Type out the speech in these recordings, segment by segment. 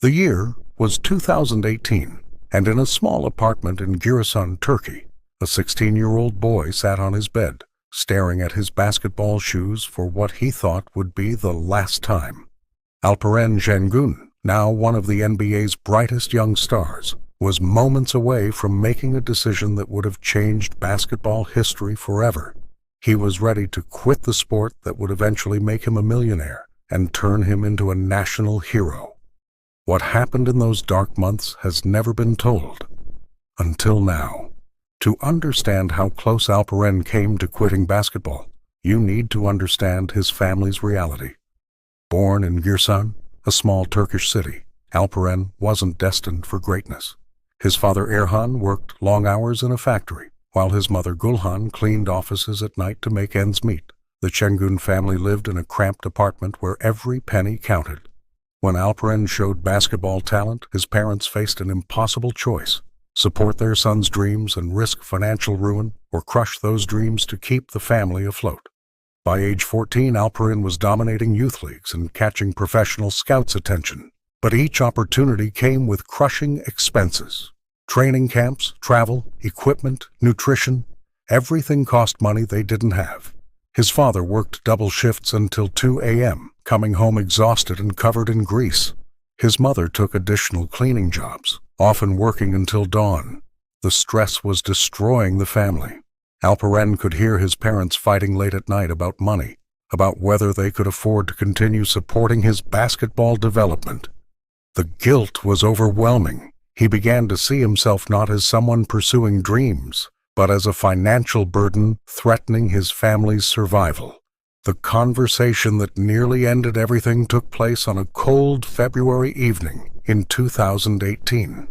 The year was 2018, and in a small apartment in Giresun, Turkey, a 16-year-old boy sat on his bed, staring at his basketball shoes for what he thought would be the last time. Alperen Şengün, now one of the NBA's brightest young stars, was moments away from making a decision that would have changed basketball history forever. He was ready to quit the sport that would eventually make him a millionaire and turn him into a national hero. What happened in those dark months has never been told. Until now. To understand how close Alperen came to quitting basketball, you need to understand his family's reality. Born in Giresun, a small Turkish city, Alperen wasn't destined for greatness. His father Erhan worked long hours in a factory, while his mother Gülhan cleaned offices at night to make ends meet. The Şengün family lived in a cramped apartment where every penny counted. When Alperen showed basketball talent, his parents faced an impossible choice: support their son's dreams and risk financial ruin, or crush those dreams to keep the family afloat. By age 14, Alperen was dominating youth leagues and catching professional scouts' attention. But each opportunity came with crushing expenses. Training camps, travel, equipment, nutrition, everything cost money they didn't have. His father worked double shifts until 2 a.m., coming home exhausted and covered in grease. His mother took additional cleaning jobs, often working until dawn. The stress was destroying the family. Alperen could hear his parents fighting late at night about money, about whether they could afford to continue supporting his basketball development. The guilt was overwhelming. He began to see himself not as someone pursuing dreams, but as a financial burden threatening his family's survival. The conversation that nearly ended everything took place on a cold February evening in 2018.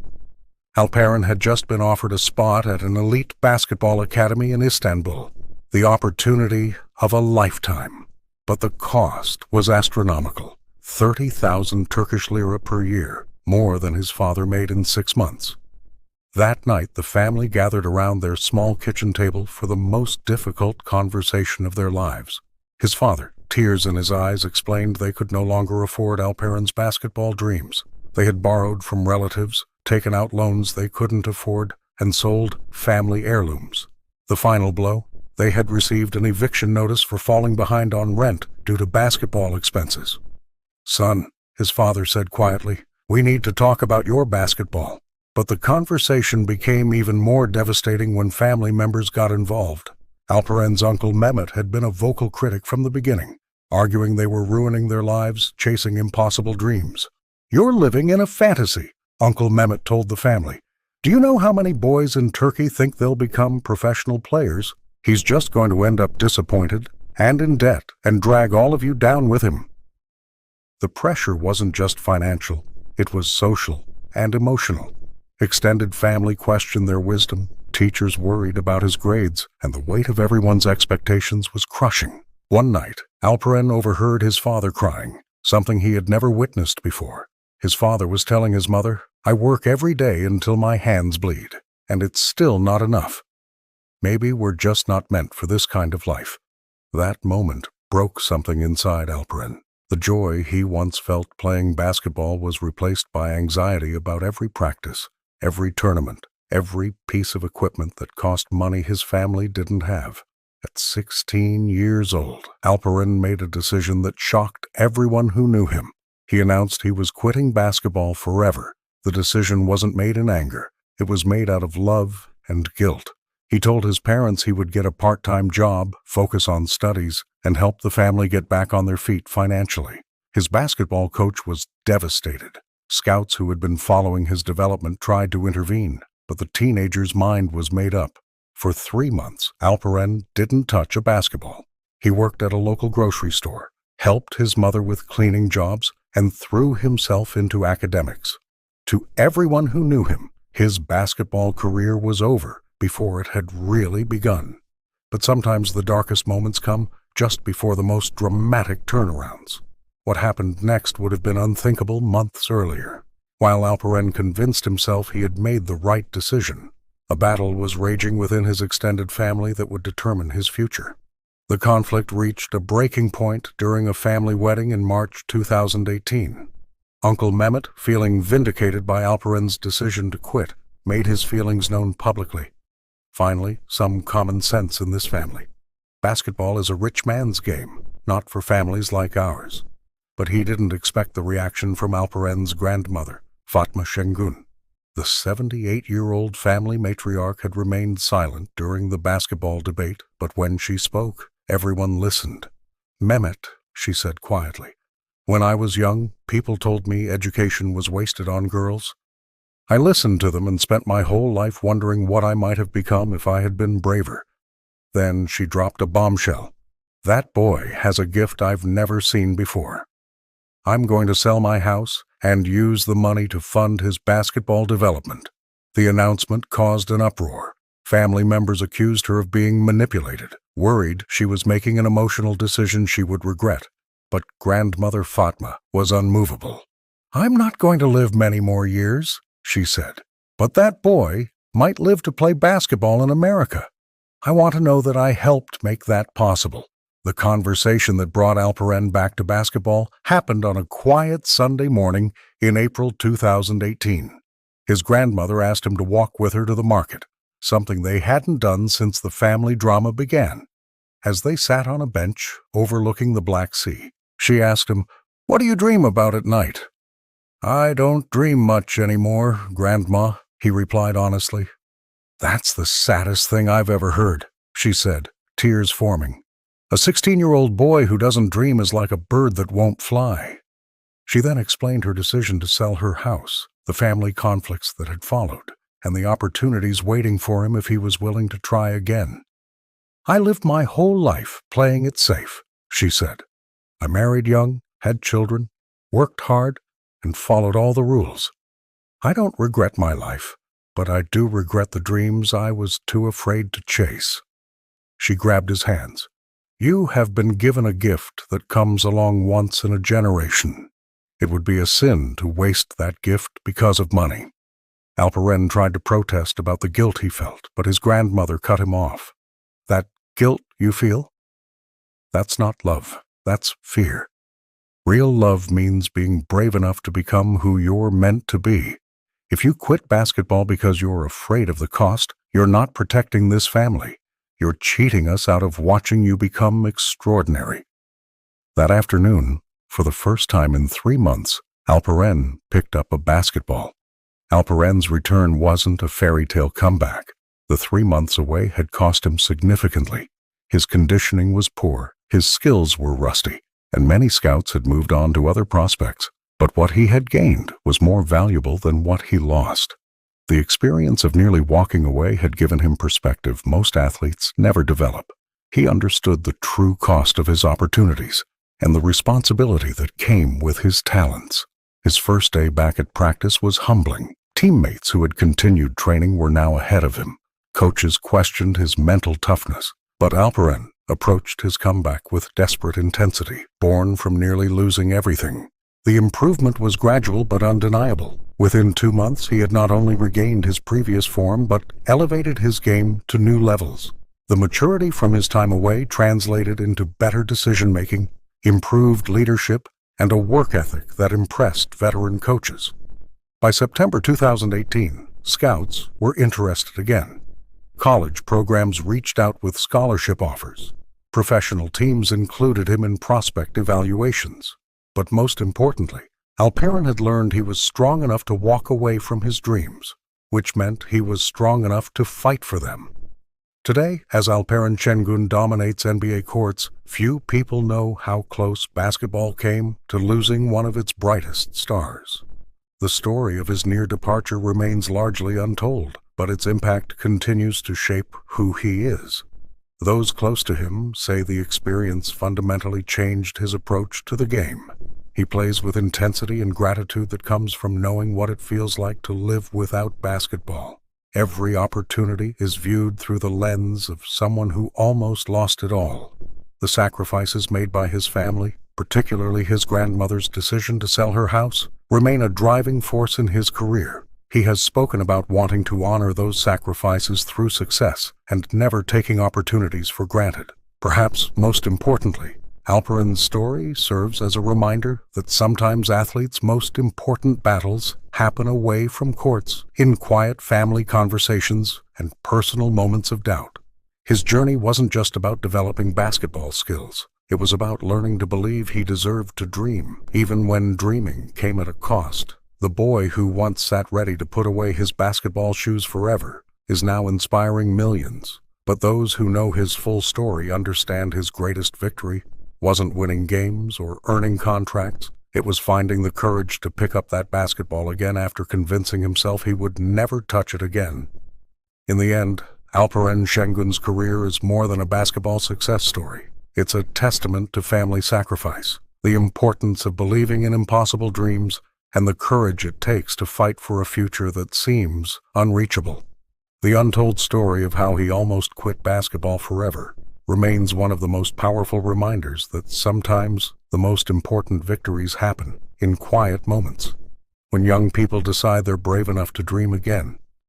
Alperen had just been offered a spot at an elite basketball academy in Istanbul, the opportunity of a lifetime. But the cost was astronomical, 30,000 Turkish lira per year, more than his father made in 6 months. That night, the family gathered around their small kitchen table for the most difficult conversation of their lives. His father, tears in his eyes, explained they could no longer afford Alperen's basketball dreams. They had borrowed from relatives, taken out loans they couldn't afford, and sold family heirlooms. The final blow? They had received an eviction notice for falling behind on rent due to basketball expenses. "Son," his father said quietly, "we need to talk about your basketball." But the conversation became even more devastating when family members got involved. Alperen's uncle Mehmet had been a vocal critic from the beginning, arguing they were ruining their lives, chasing impossible dreams. "You're living in a fantasy," Uncle Mehmet told the family. "Do you know how many boys in Turkey think they'll become professional players? He's just going to end up disappointed and in debt and drag all of you down with him." The pressure wasn't just financial, it was social and emotional. Extended family questioned their wisdom, teachers worried about his grades, and the weight of everyone's expectations was crushing. One night, Alperen overheard his father crying, something he had never witnessed before. His father was telling his mother, "I work every day until my hands bleed, and it's still not enough. Maybe we're just not meant for this kind of life." That moment broke something inside Alperen. The joy he once felt playing basketball was replaced by anxiety about every practice, every tournament, every piece of equipment that cost money his family didn't have. At 16 years old, Alperen made a decision that shocked everyone who knew him. He announced he was quitting basketball forever. The decision wasn't made in anger. It was made out of love and guilt. He told his parents he would get a part-time job, focus on studies, and help the family get back on their feet financially. His basketball coach was devastated. Scouts who had been following his development tried to intervene, but the teenager's mind was made up. For 3 months, Alperen didn't touch a basketball. He worked at a local grocery store, helped his mother with cleaning jobs, and threw himself into academics. To everyone who knew him, his basketball career was over before it had really begun. But sometimes the darkest moments come just before the most dramatic turnarounds. What happened next would have been unthinkable months earlier. While Alperen convinced himself he had made the right decision, a battle was raging within his extended family that would determine his future. The conflict reached a breaking point during a family wedding in March 2018. Uncle Mehmet, feeling vindicated by Alperen's decision to quit, made his feelings known publicly. Finally, some common sense in this family. Basketball is a rich man's game, not for families like ours. But he didn't expect the reaction from Alperen's grandmother, Fatma Şengün. The 78-year-old family matriarch had remained silent during the basketball debate, but when she spoke, everyone listened. "Mehmet," she said quietly, "when I was young, people told me education was wasted on girls. I listened to them and spent my whole life wondering what I might have become if I had been braver." Then she dropped a bombshell. "That boy has a gift I've never seen before. I'm going to sell my house and use the money to fund his basketball development." The announcement caused an uproar. Family members accused her of being manipulated, worried she was making an emotional decision she would regret. But grandmother Fatma was unmovable. "I'm not going to live many more years," she said, "but that boy might live to play basketball in America. I want to know that I helped make that possible." The conversation that brought Alperen back to basketball happened on a quiet Sunday morning in April 2018. His grandmother asked him to walk with her to the market, something they hadn't done since the family drama began. As they sat on a bench overlooking the Black Sea, she asked him, "What do you dream about at night?" "I don't dream much anymore, Grandma," he replied honestly. "That's the saddest thing I've ever heard," she said, tears forming. "A 16-year-old boy who doesn't dream is like a bird that won't fly." She then explained her decision to sell her house, the family conflicts that had followed, and the opportunities waiting for him if he was willing to try again. "I lived my whole life playing it safe," she said. "I married young, had children, worked hard, and followed all the rules. I don't regret my life, but I do regret the dreams I was too afraid to chase." She grabbed his hands. "You have been given a gift that comes along once in a generation. It would be a sin to waste that gift because of money." Alperen tried to protest about the guilt he felt, but his grandmother cut him off. "That guilt you feel? That's not love. That's fear. Real love means being brave enough to become who you're meant to be. If you quit basketball because you're afraid of the cost, you're not protecting this family. You're cheating us out of watching you become extraordinary." That afternoon, for the first time in 3 months, Alperen picked up a basketball. Alperen's return wasn't a fairy tale comeback. The 3 months away had cost him significantly. His conditioning was poor, his skills were rusty, and many scouts had moved on to other prospects. But what he had gained was more valuable than what he lost. The experience of nearly walking away had given him perspective most athletes never develop. He understood the true cost of his opportunities and the responsibility that came with his talents. His first day back at practice was humbling. Teammates who had continued training were now ahead of him. Coaches questioned his mental toughness, but Alperen approached his comeback with desperate intensity, born from nearly losing everything. The improvement was gradual but undeniable. Within 2 months, he had not only regained his previous form, but elevated his game to new levels. The maturity from his time away translated into better decision-making, improved leadership, and a work ethic that impressed veteran coaches. By September 2018, scouts were interested again. College programs reached out with scholarship offers. Professional teams included him in prospect evaluations. But most importantly, Alperen had learned he was strong enough to walk away from his dreams, which meant he was strong enough to fight for them. Today, as Alperen Şengün dominates NBA courts, few people know how close basketball came to losing one of its brightest stars. The story of his near departure remains largely untold, but its impact continues to shape who he is. Those close to him say the experience fundamentally changed his approach to the game. He plays with intensity and gratitude that comes from knowing what it feels like to live without basketball. Every opportunity is viewed through the lens of someone who almost lost it all. The sacrifices made by his family, particularly his grandmother's decision to sell her house, remain a driving force in his career. He has spoken about wanting to honor those sacrifices through success and never taking opportunities for granted. Perhaps most importantly, Alperen's story serves as a reminder that sometimes athletes' most important battles happen away from courts, in quiet family conversations and personal moments of doubt. His journey wasn't just about developing basketball skills. It was about learning to believe he deserved to dream, even when dreaming came at a cost. The boy who once sat ready to put away his basketball shoes forever is now inspiring millions. But those who know his full story understand his greatest victory wasn't winning games or earning contracts. It was finding the courage to pick up that basketball again after convincing himself he would never touch it again. In the end, Alperen Şengün's career is more than a basketball success story. It's a testament to family sacrifice, the importance of believing in impossible dreams, and the courage it takes to fight for a future that seems unreachable. The untold story of how he almost quit basketball forever remains one of the most powerful reminders that sometimes the most important victories happen in quiet moments. When young people decide they're brave enough to dream again,